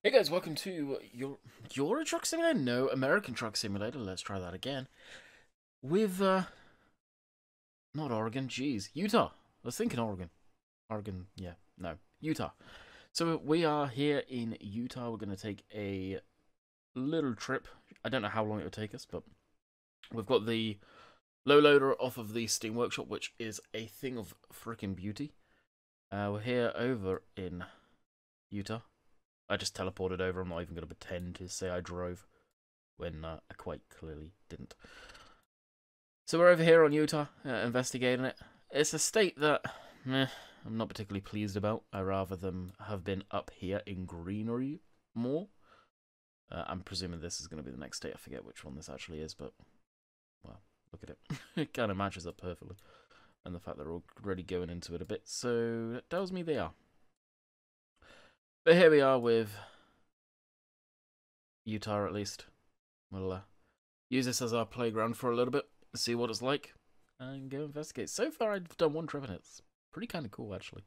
Hey guys, welcome to Euro Truck Simulator? No, American Truck Simulator. Let's try that again. With, not Oregon, jeez. Utah. I was thinking Oregon. Oregon, yeah, no. Utah. So we are here in Utah. We're going to take a little trip. I don't know how long it will take us, but we've got the low loader off of the Steam Workshop, which is a thing of freaking beauty. We're here over in Utah. I just teleported over. I'm not even going to pretend to say I drove when I quite clearly didn't. So we're over here on Utah, investigating it. It's a state that I'm not particularly pleased about. I rather them have been up here in greenery more. I'm presuming this is going to be the next state. I forget which one this actually is, but, well, look at it. It kind of matches up perfectly. And the fact they're already going into it a bit, so that tells me they are. But here we are with Utah, at least. We'll use this as our playground for a little bit, see what it's like, and go investigate. So far, I've done one trip, and it's pretty kind of cool, actually.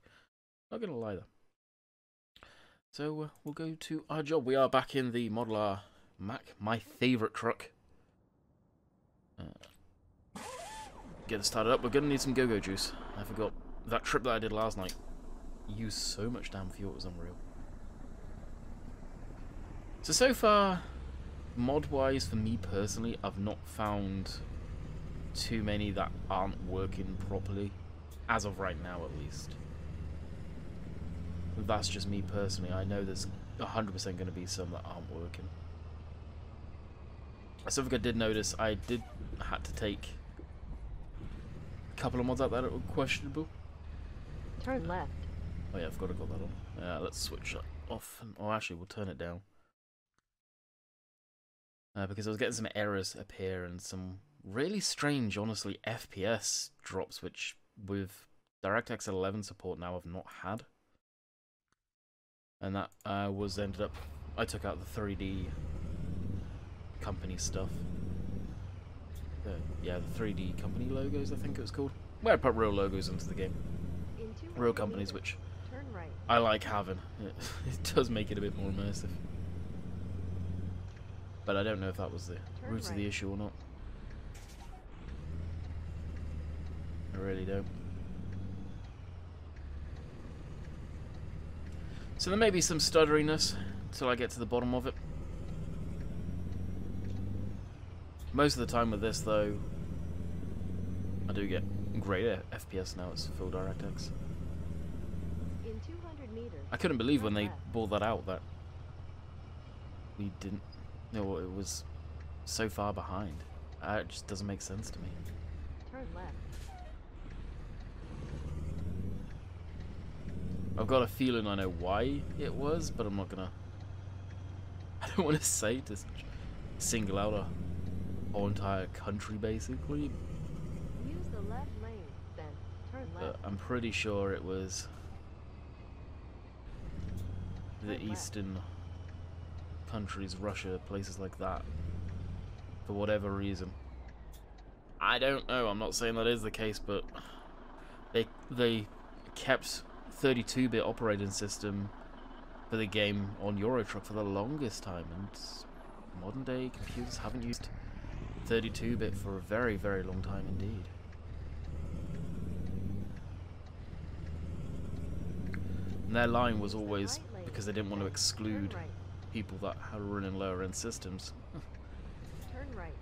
Not gonna lie, though. So we'll go to our job. We are back in the Model R Mac, my favourite truck. Get it started up. We're gonna need some go-go juice. I forgot that trip that I did last night. Used so much damn fuel, it was unreal. So far, mod-wise, for me personally, I've not found too many that aren't working properly. As of right now, at least. That's just me personally. I know there's 100% going to be some that aren't working. Something I did notice, I did had to take a couple of mods out that are questionable. Turn left. Oh yeah, I've got to got that on. Let's switch that off. Oh, actually, we'll turn it down. Because I was getting some errors appear and some really strange, honestly, FPS drops, which with DirectX 11 support now I've not had. And that ended up, I took out the 3D company stuff. Yeah, the 3D company logos, I think it was called. Where I put real logos into the game. Real companies, which I like having. It does make it a bit more immersive. But I don't know if that was the root of the issue or not. I really don't. So there may be some stutteriness until I get to the bottom of it. Most of the time with this, though, I do get great FPS now. It's full DirectX. In 200 meters, I couldn't believe when they brought that out that we didn't. No, it was so far behind. It just doesn't make sense to me. Turn left. I've got a feeling I know why it was, but I'm not gonna. I don't want to say to single out a whole entire country, basically. Use the left lane, then turn left. But I'm pretty sure it was the eastern countries, Russia, places like that, for whatever reason. I don't know. I'm not saying that is the case, but they kept 32-bit operating system for the game on Euro Truck for the longest time, and modern day computers haven't used 32-bit for a very, very long time indeed. And their line was always because they didn't want to exclude people that are running lower end systems. Turn right.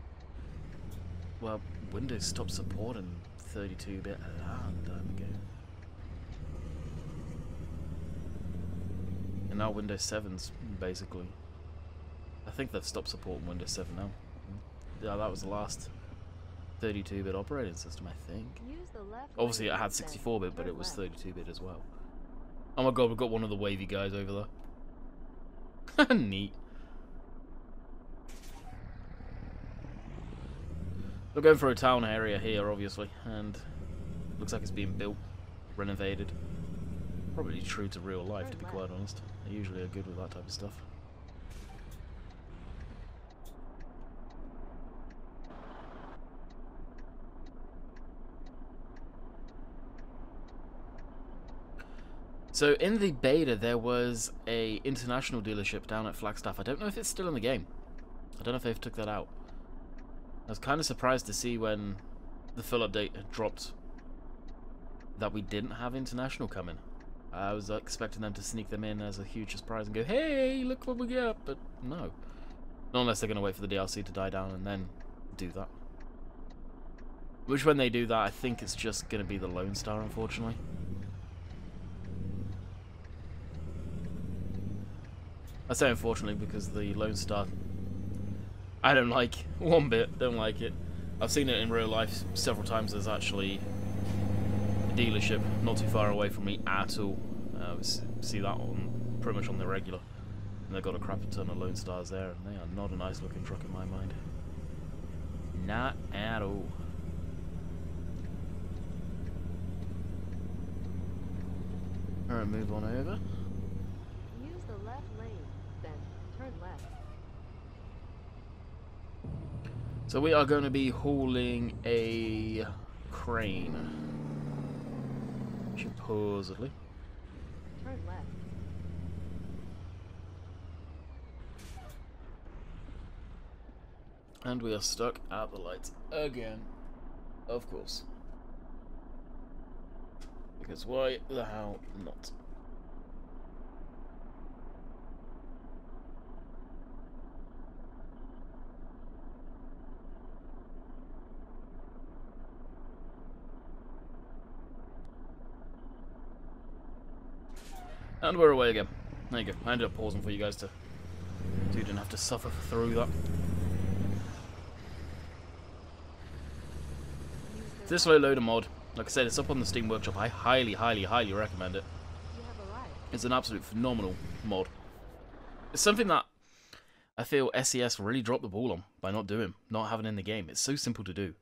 Well, Windows stopped supporting 32-bit a long time ago. And now Windows 7's basically. I think they've stopped supporting Windows 7 now. Yeah, that was the last 32-bit operating system, I think. Use the left Obviously, it lane, had then 64-bit, but turn it was left. 32-bit as well. Oh my god, we've got one of the wavy guys over there. Neat. We're going for a town area here, obviously, and looks like it's being built, renovated. Probably true to real life, to be quite honest. They usually are good with that type of stuff. So in the beta, there was a international dealership down at Flagstaff. I don't know if it's still in the game. I don't know if they've took that out. I was kind of surprised to see when the full update had dropped that we didn't have international coming. I was expecting them to sneak them in as a huge surprise and go, hey, look what we got, but no. Not unless they're going to wait for the DLC to die down and then do that. Which, when they do that, I think it's just going to be the Lone Star, unfortunately. I say unfortunately because the Lone Star, I don't like one bit, don't like it. I've seen it in real life several times. There's actually a dealership not too far away from me at all. See that on pretty much on the regular. And they've got a crap ton of Lone Stars there, and they are not a nice looking truck in my mind. Not at all. Alright, move on over. Use the left lane, then turn left. So we are going to be hauling a crane. Supposedly. Turn left. And we are stuck at the lights again. Of course. Because why the hell not? And we're away again. There you go. I ended up pausing for you guys so you didn't have to suffer through that. This slow loader mod, like I said, it's up on the Steam Workshop. I highly, highly, highly recommend it. You have arrived. It's an absolute phenomenal mod. It's something that I feel SES really dropped the ball on by not doing, not having in the game. It's so simple to do.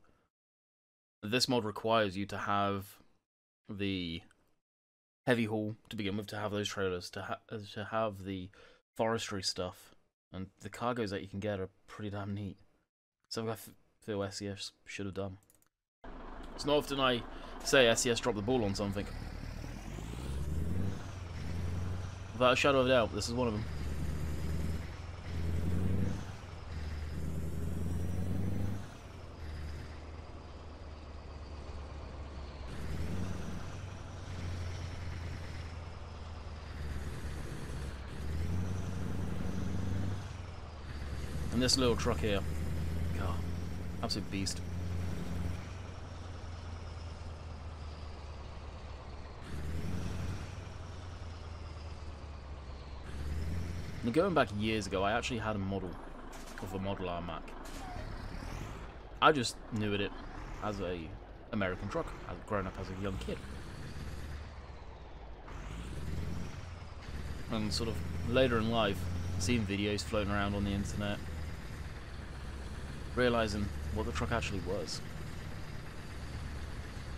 This mod requires you to have the heavy haul to begin with, to have those trailers, to have the forestry stuff, and the cargoes that you can get are pretty damn neat. Something I feel SES should have done. It's not often I say SES dropped the ball on something. Without a shadow of a doubt, this is one of them. And this little truck here, God, absolute beast. Now, going back years ago, I actually had a model of a Model R Mac. I just knew it as a American truck, growing up as a young kid. And sort of later in life, seeing videos floating around on the internet, realizing what the truck actually was.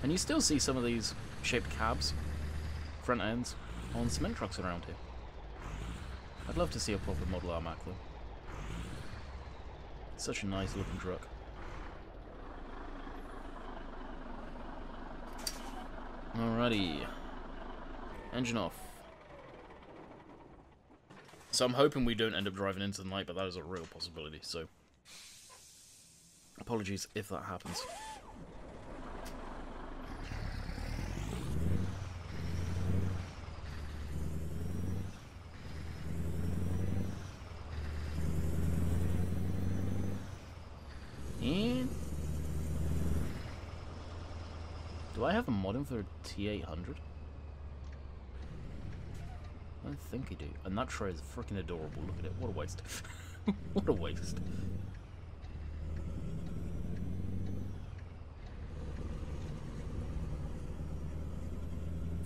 And you still see some of these shaped cabs, front ends, on cement trucks around here. I'd love to see a proper Model R Mac though. It's such a nice looking truck. Alrighty. Engine off. So I'm hoping we don't end up driving into the night, but that is a real possibility, so apologies if that happens. And do I have a mod in for a T800? I don't think I do. And that tray is freaking adorable. Look at it. What a waste. What a waste.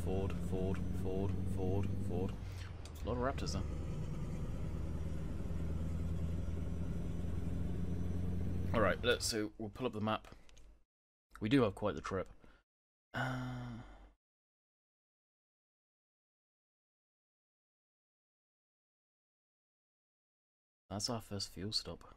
Forward, forward, forward, forward, forward. A lot of Raptors there. Alright, so we'll pull up the map. We do have quite the trip. That's our first fuel stop.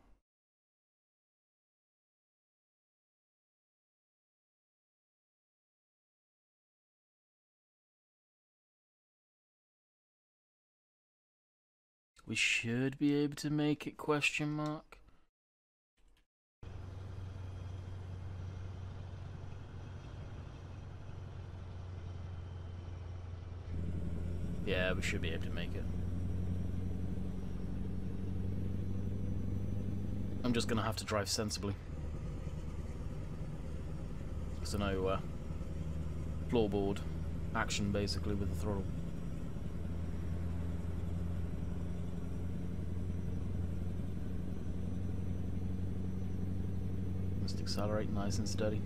We should be able to make it, question mark. Yeah, we should be able to make it. I'm just gonna have to drive sensibly. So no floorboard action basically with the throttle. Must accelerate nice and steady.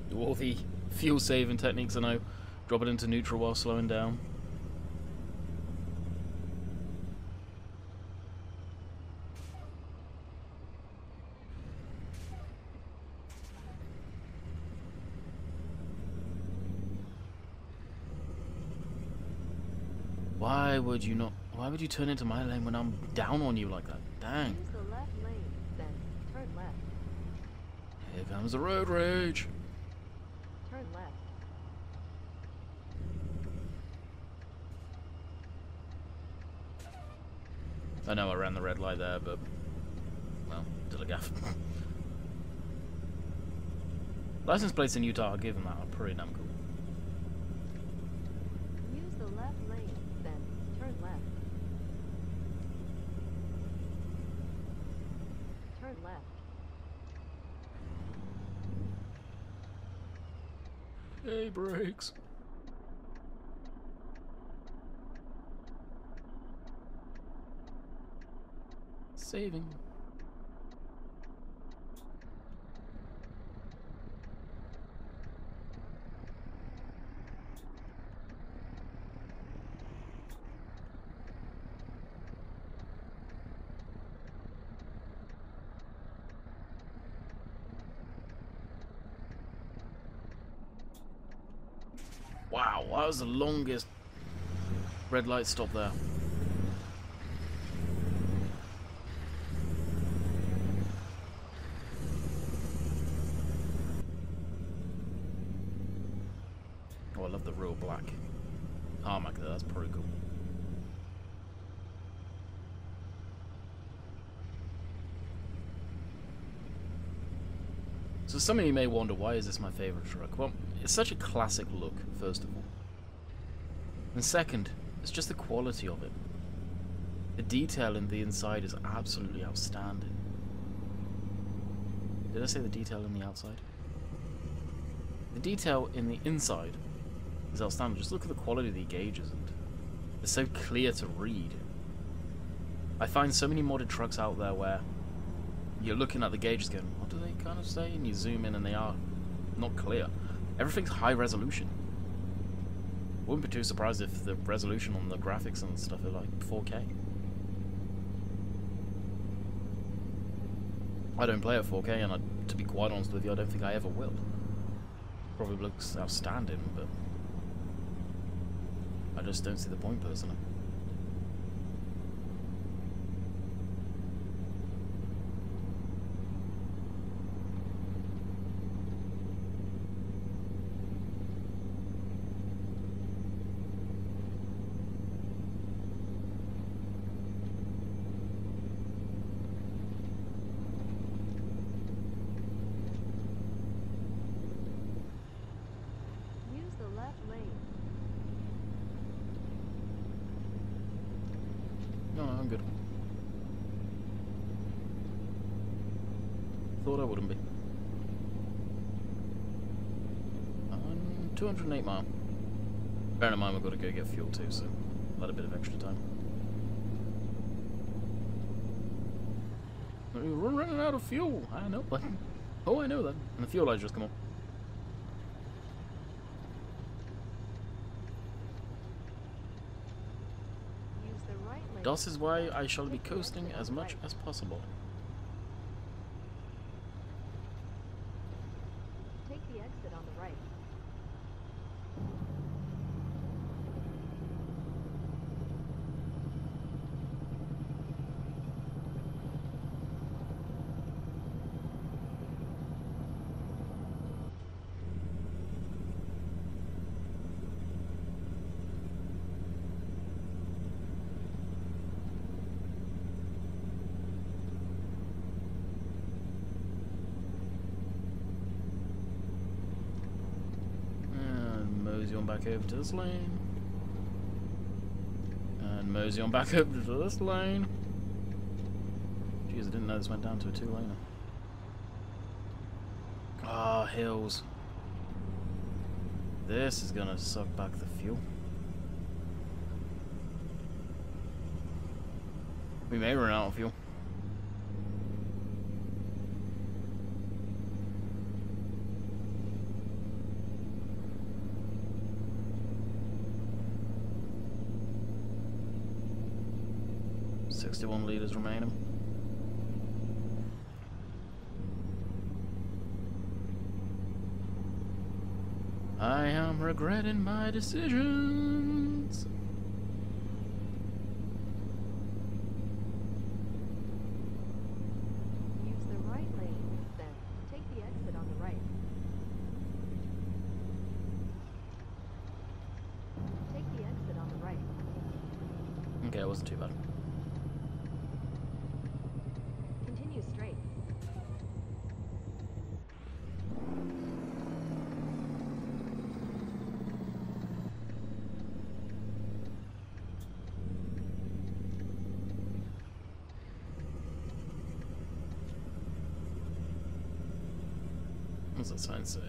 Do all the fuel saving techniques I know. Drop it into neutral while slowing down. Why would you not? Why would you turn into my lane when I'm down on you like that? Dang. Use the left lane, then turn left. Here comes the road rage. Turn left. I know I ran the red light there, but well, did a gaff. License plates in Utah, given that, are pretty damn cool. Use the left lane, then turn left. Turn left. Hey, brakes. Saving. Wow, that was the longest red light stop there. Oh, I love the real black tarmac there, that's pretty cool. So some of you may wonder, why is this my favourite truck? Well, it's such a classic look, first of all. And second, it's just the quality of it. The detail in the inside is absolutely outstanding. Did I say the detail in the outside? The detail in the inside is outstanding. Just look at the quality of the gauges, and they're so clear to read. I find so many modded trucks out there where you're looking at the gauges going, what do they kind of say? And you zoom in and they are not clear. Everything's high resolution. Wouldn't be too surprised if the resolution on the graphics and stuff are like 4K. I don't play at 4K, and to be quite honest with you, I don't think I ever will. Probably looks outstanding, but I just don't see the point personally. Use the left lane. No, I'm good. Thought I wouldn't be. 208 mile. Bearing in mind we've got to go get fuel too, so let a bit of extra time. We're running out of fuel. I know that. Oh, I know that. And the fuel lights just come on. Use the right lane. This is why I shall be coasting as much as possible. Take the exit on the right. mosey on back over to this lane. And mosey on back over to this lane. Jeez, I didn't know this went down to a 2-laner. Ah, hills. This is gonna suck back the fuel. We may run out of fuel. "61 liters remaining." I am regretting my decisions. Use the right lane, then take the exit on the right. Take the exit on the right. Okay, it wasn't too bad. Continue straight. What's that sign say?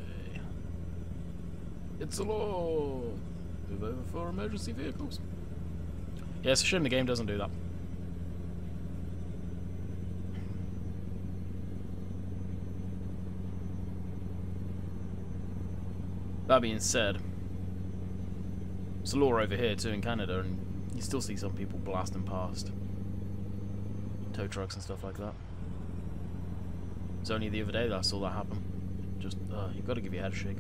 It's a law! Move over for emergency vehicles. Yeah, it's a shame the game doesn't do that. That being said, it's a law over here too in Canada, and you still see some people blasting past tow trucks and stuff like that. It's only the other day that I saw that happen. Just, you've got to give your head a shake.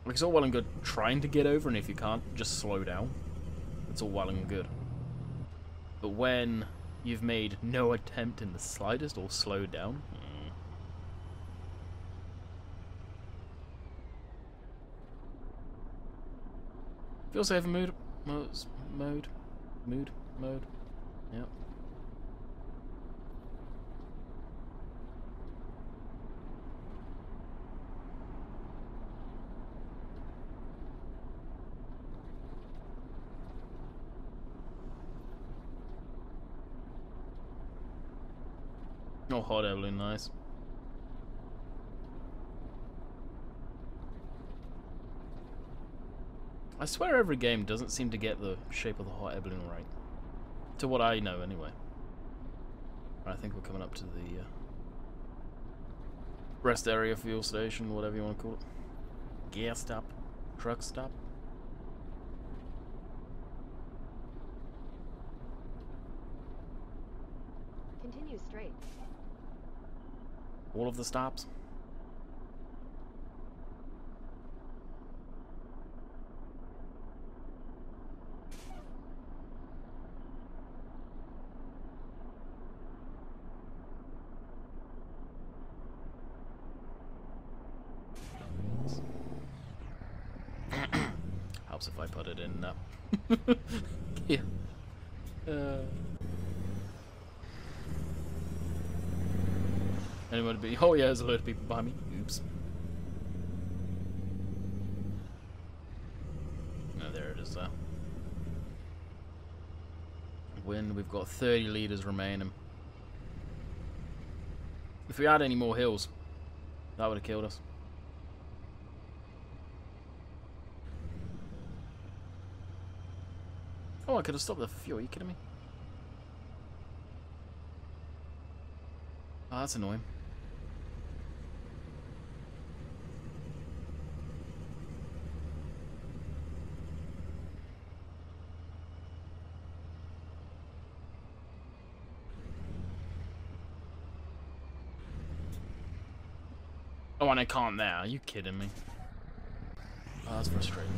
Like, it's all well and good trying to get over, and if you can't, just slow down. It's all well and good. But when you've made no attempt in the slightest or slowed down, feel safe in mode. Yep. Oh, hot air balloon, nice. I swear every game doesn't seem to get the shape of the hot air balloon right. To what I know, anyway. I think we're coming up to the rest area, fuel station, whatever you want to call it. Gas stop. Truck stop. Continue straight. All of the stops. Helps if I put it in yeah. Anyone be? Oh yeah, there's a load of people behind me. Oops. Oh, there it is there. When we've got 30 liters remaining. If we had any more hills, that would have killed us. Oh, I could have stopped there for fuel. Are you kidding me? Oh, that's annoying. Oh, and I can't there. Are you kidding me? Oh, that's frustrating.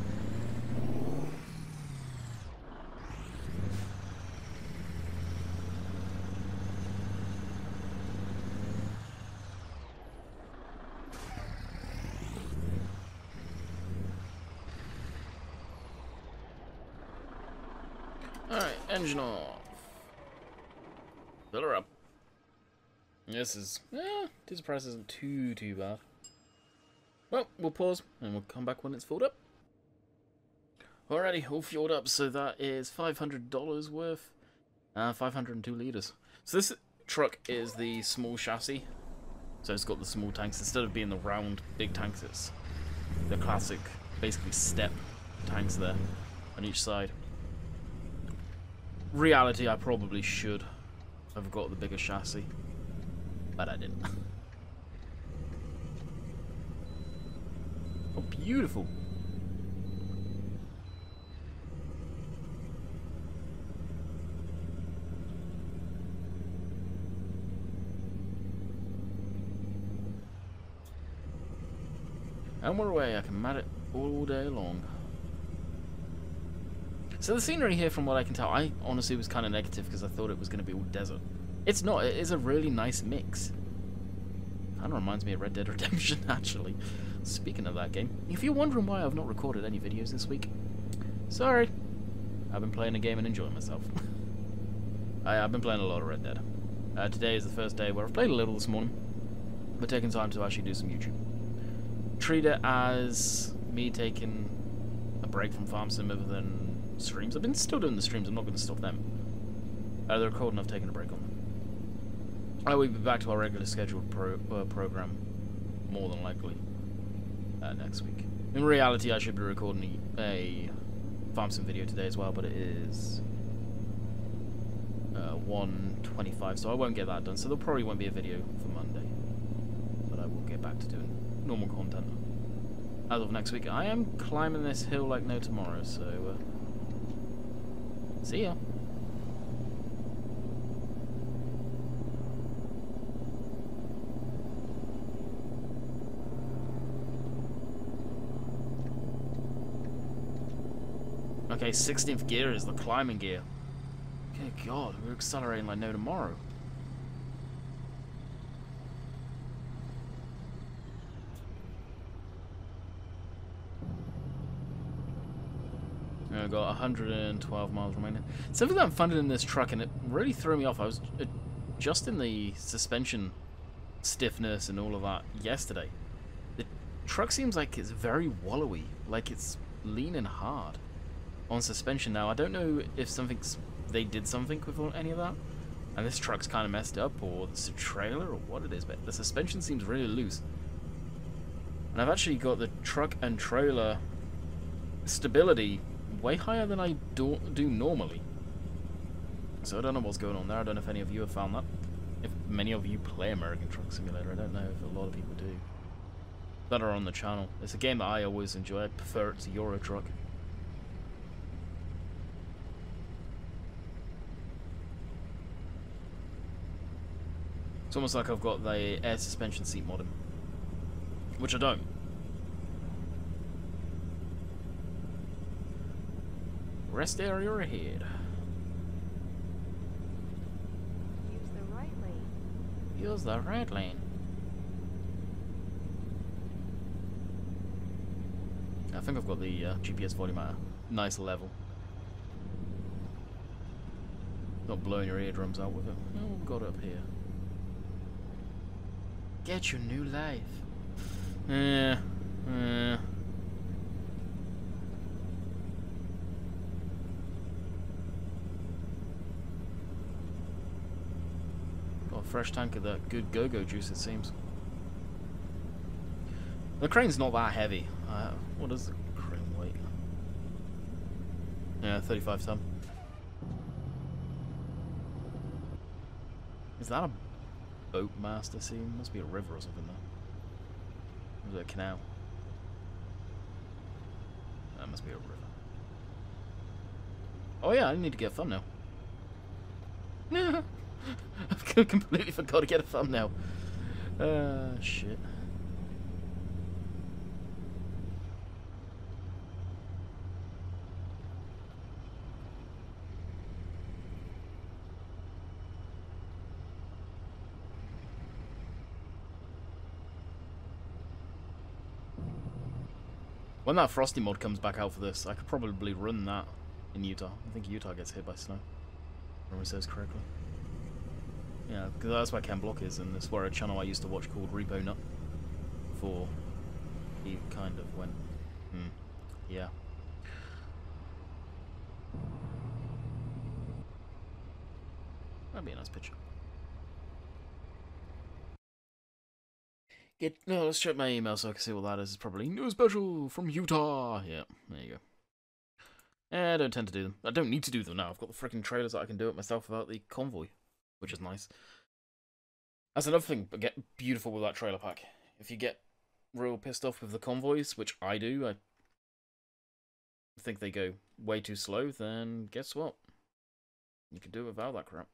Alright, engine off. Fill her up. This is, diesel price isn't too bad. Well, we'll pause and we'll come back when it's filled up. Alrighty, all fueled up, so that is $500 worth. 502 litres. So this truck is the small chassis. So it's got the small tanks. Instead of being the round, big tanks, it's the classic, basically step tanks there on each side. Reality, I probably should have got the bigger chassis, but I didn't. Oh, beautiful. And we're away. I can mat it all day long. So the scenery here, from what I can tell, I honestly was kind of negative because I thought it was going to be all desert. It's not. It is a really nice mix. Kind of reminds me of Red Dead Redemption, actually. Speaking of that game, if you're wondering why I've not recorded any videos this week, sorry. I've been playing a game and enjoying myself. I've been playing a lot of Red Dead. Today is the first day where I've played a little this morning, but taking time to actually do some YouTube. Treat it as me taking a break from Farm Sim other than streams. I've been still doing the streams, I'm not going to stop them. They're cold enough taking a break on them. I will be back to our regular scheduled program, more than likely, next week. In reality, I should be recording a Farm Sim video today as well, but it is 1:25, so I won't get that done. So there probably won't be a video for Monday, but I will get back to doing normal content as of next week. I am climbing this hill like no tomorrow, so see ya. Okay, 16th gear is the climbing gear. Good God, we're accelerating like no tomorrow. I've got 112 miles remaining. Something that I'm finding in this truck, and it really threw me off. I was adjusting the suspension stiffness and all of that yesterday. The truck seems like it's very wallowy, like it's leaning hard on suspension now. I don't know if they did something with any of that, and this truck's kind of messed up, or it's a trailer, or what it is, but the suspension seems really loose. And I've actually got the truck and trailer stability way higher than I do normally. So I don't know what's going on there. I don't know if any of you have found that. If many of you play American Truck Simulator, I don't know if a lot of people do. That are on the channel. It's a game that I always enjoy. I prefer it to Euro Truck. It's almost like I've got the air suspension seat modem, which I don't. Rest area ahead. Use the right lane. Use the right lane. I think I've got the GPS volume at a nice level. Not blowing your eardrums out with it. Oh, we've got it up here. Get your new life. Got a fresh tank of that good go-go juice, it seems. The crane's not that heavy. What does the crane weight? Yeah, 35 ton. Is that a boat mast I see? Must be a river or something there. Or is it a canal? That must be a river. Oh yeah, I need to get a thumbnail. I've completely forgot to get a thumbnail. Shit. When that Frosty mod comes back out for this, I could probably run that in Utah. I think Utah gets hit by snow, if I remember says correctly. Yeah, because that's where Ken Block is, and it's where a channel I used to watch called Repo Nut for he kind of went, yeah. That'd be a nice picture. No, let's check my email so I can see what that is. It's probably new special from Utah. Yeah, there you go. I don't tend to do them. I don't need to do them now. I've got the freaking trailers that I can do it myself without the convoy, which is nice. That's another thing, but get beautiful with that trailer pack. If you get real pissed off with the convoys, which I do, I think they go way too slow, then guess what? You can do it without that crap.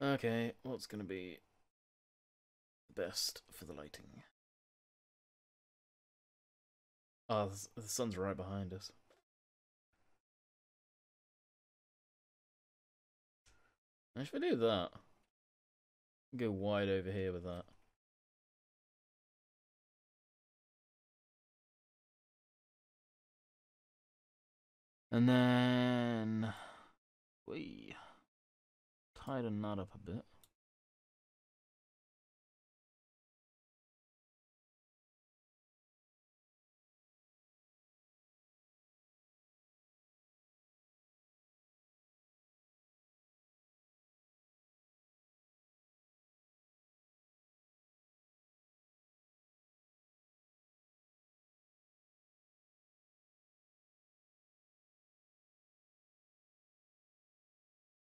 Okay, what's going to be best for the lighting? Oh, the sun's right behind us. Should we do that? Go wide over here with that. And then we tighten that up a bit.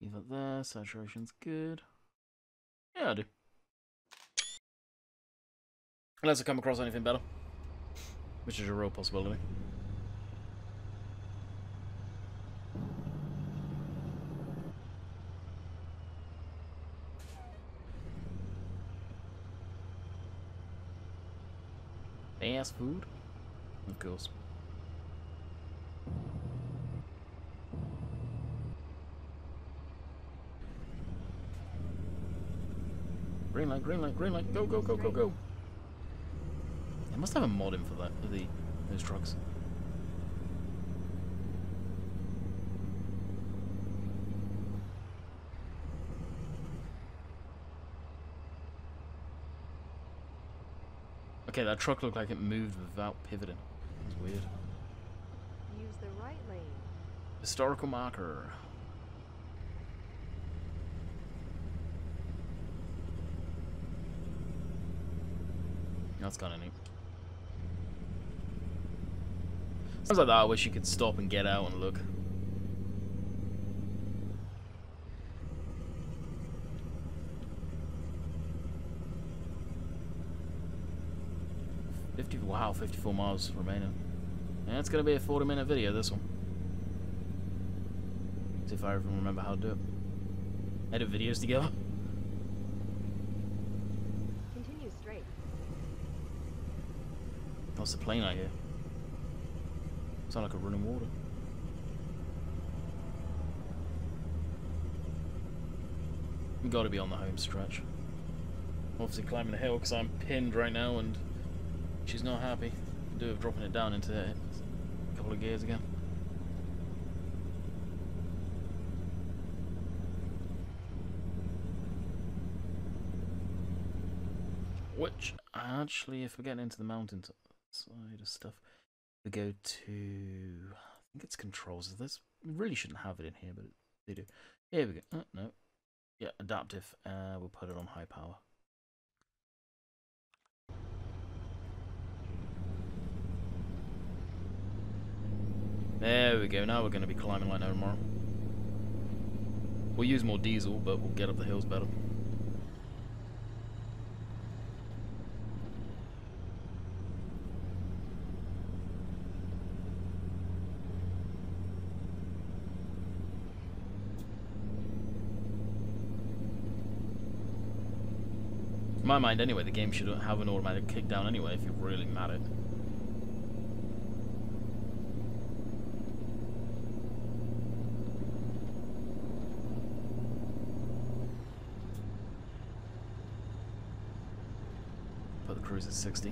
Leave it there, saturation's good. Yeah, I do. Unless I come across anything better, which is a real possibility. Fast food? Of course. Green light, green light, green light. Go, go, go, go, go. They must have a mod in for that, for those trucks. Okay, that truck looked like it moved without pivoting. That's weird. Use the right lane. Historical marker. That's kind of neat. Sounds like that. I wish you could stop and get out and look. Wow, 54 miles remaining. Yeah, it's gonna be a 40-minute video, this one. See if I even remember how to do it. Edit videos together. Continue straight. What's the plane I hear? Sound like a running water. We gotta be on the home stretch. Obviously climbing a hill because I'm pinned right now and she's not happy. Could do with dropping it down into a couple of gears again. Which, actually, if we're getting into the mountain side of stuff, we go to, I think it's controls. This we really shouldn't have it in here, but they do. Here we go. Oh, no. Yeah, adaptive. We'll put it on high power. There we go. Now we're going to be climbing like no tomorrow. We'll use more diesel, but we'll get up the hills better. In my mind, anyway, the game should have an automatic kickdown anyway, if you're really mad at it. Put the cruise at 60.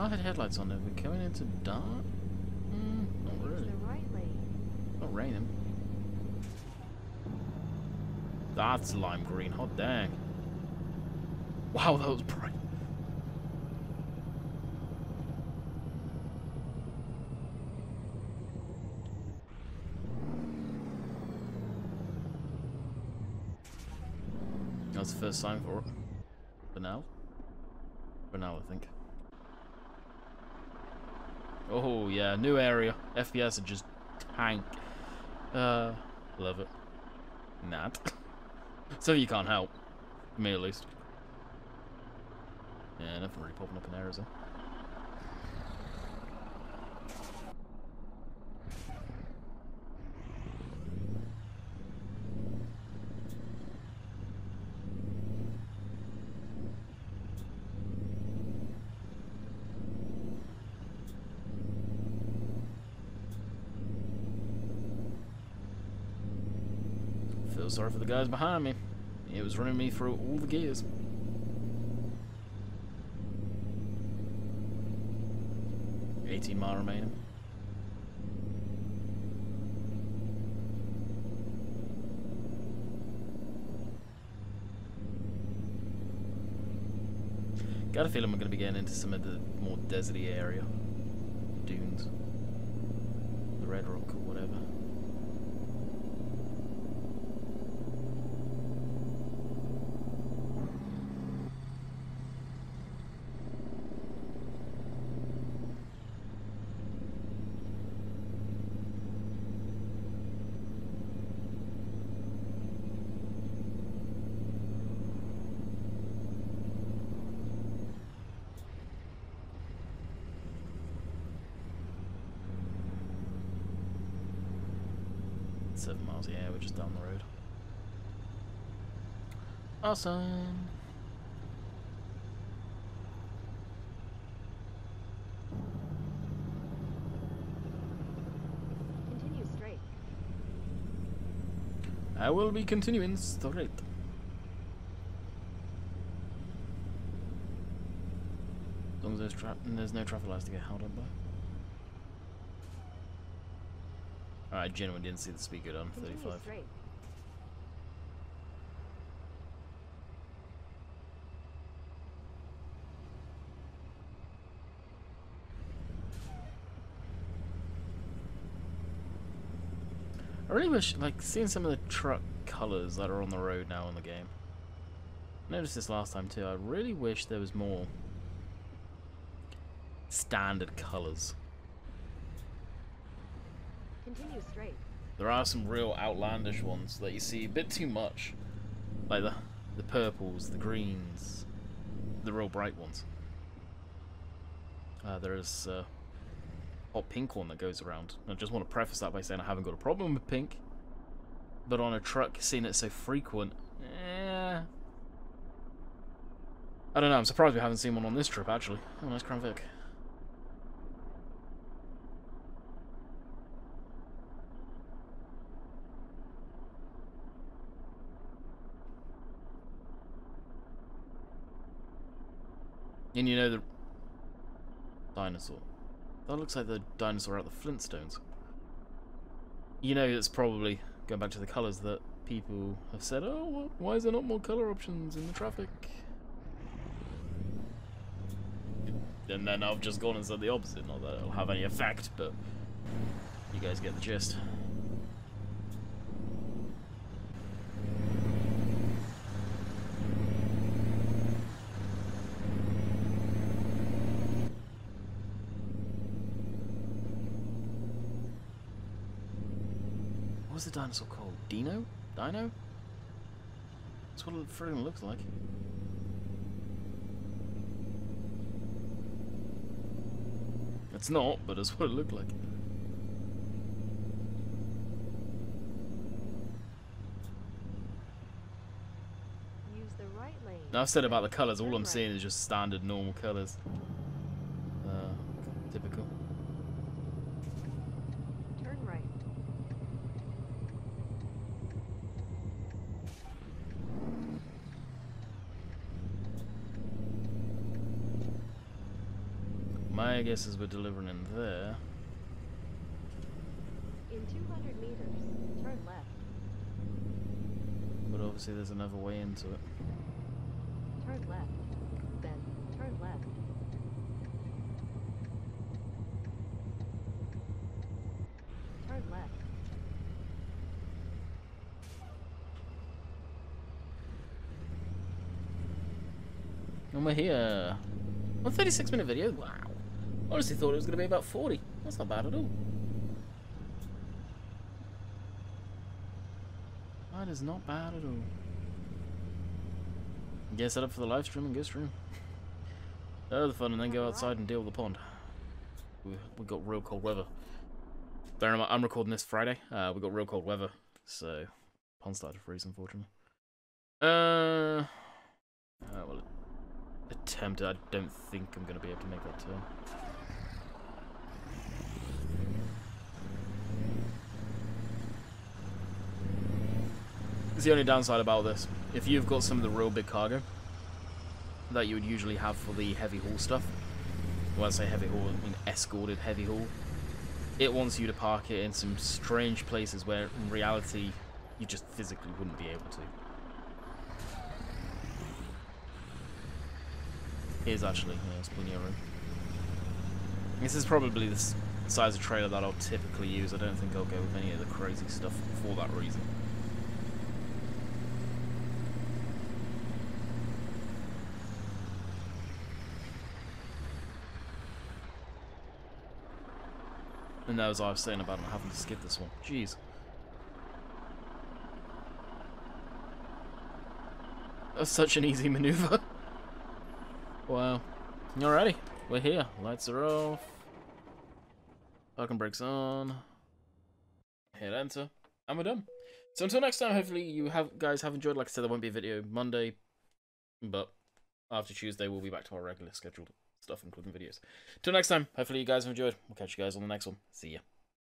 I had headlights on. Are we coming into dark? Not Use really. the right lane. Not raining. That's lime green. Hot dang. Wow, that was bright. That's the first sign for it. For now. For now, I think. Oh, yeah. New area. FPS are just tank. Love it. Not. So you can't help. Me, at least. Yeah, nothing really popping up in there, is there? Feel sorry for the guys behind me. It was running me through all the gears. $18 remaining. Got a feeling we're going to be getting into some of the more deserty area. Dunes. The Red Rock or whatever. $7 miles, yeah, we're just down the road. Awesome. Continue straight. I will be continuing straight. As long as there's no traffic lights to get held up by. I genuinely didn't see the speaker on Continue 35. straight. I really wish, like, seeing some of the truck colours that are on the road now in the game. I noticed this last time too. I really wish there was more standard colours. Continue straight. There are some real outlandish ones that you see a bit too much. Like the purples, the greens, the real bright ones. There's a hot pink one that goes around. I just want to preface that by saying I haven't got a problem with pink. But on a truck, seeing it so frequent, I don't know, I'm surprised we haven't seen one on this trip actually. Oh, nice Crown Vic. And you know the dinosaur. That looks like the dinosaur out the Flintstones. You know it's probably, going back to the colours, that people have said, oh, well, why is there not more colour options in the traffic? And then I've just gone and said the opposite. Not that it'll have any effect, but you guys get the gist. What's the dinosaur called? Dino? Dino? That's what it friggin' looks like. It's not, but it's what it looked like. Use the right lane. Now I've said about the colours, all I'm seeing is just standard normal colours. Typical. Turn right. My guess is we're delivering in there. In 200 meters, turn left. But obviously there's another way into it. Turn left. Then, turn left. Turn left. And we're here. A 36-minute video? Wow. Honestly thought it was going to be about 40. That's not bad at all. That is not bad at all. Get set up for the live stream and go stream. The fun, and then go outside and deal with the pond. We got real cold weather. Bear in mind, I'm recording this Friday. We got real cold weather, so pond started to freeze, unfortunately. Well, attempted. I don't think I'm gonna be able to make that turn. It's the only downside about this. If you've got some of the real big cargo that you would usually have for the heavy haul stuff, when I say heavy haul, I mean escorted heavy haul, it wants you to park it in some strange places where in reality you just physically wouldn't be able to. Here's actually, yeah, there's plenty of room. This is probably the size of trailer that I'll typically use. I don't think I'll go with any of the crazy stuff for that reason. And that was what I was saying about not having to skip this one. Jeez. That was such an easy maneuver. Wow. Alrighty, we're here. Lights are off. Parking brakes on. Hit enter. And we're done. So until next time, hopefully you guys have enjoyed. Like I said, there won't be a video Monday, but after Tuesday we'll be back to our regular scheduled stuff, including videos. Till next time, hopefully you guys have enjoyed. We'll catch you guys on the next one. See ya.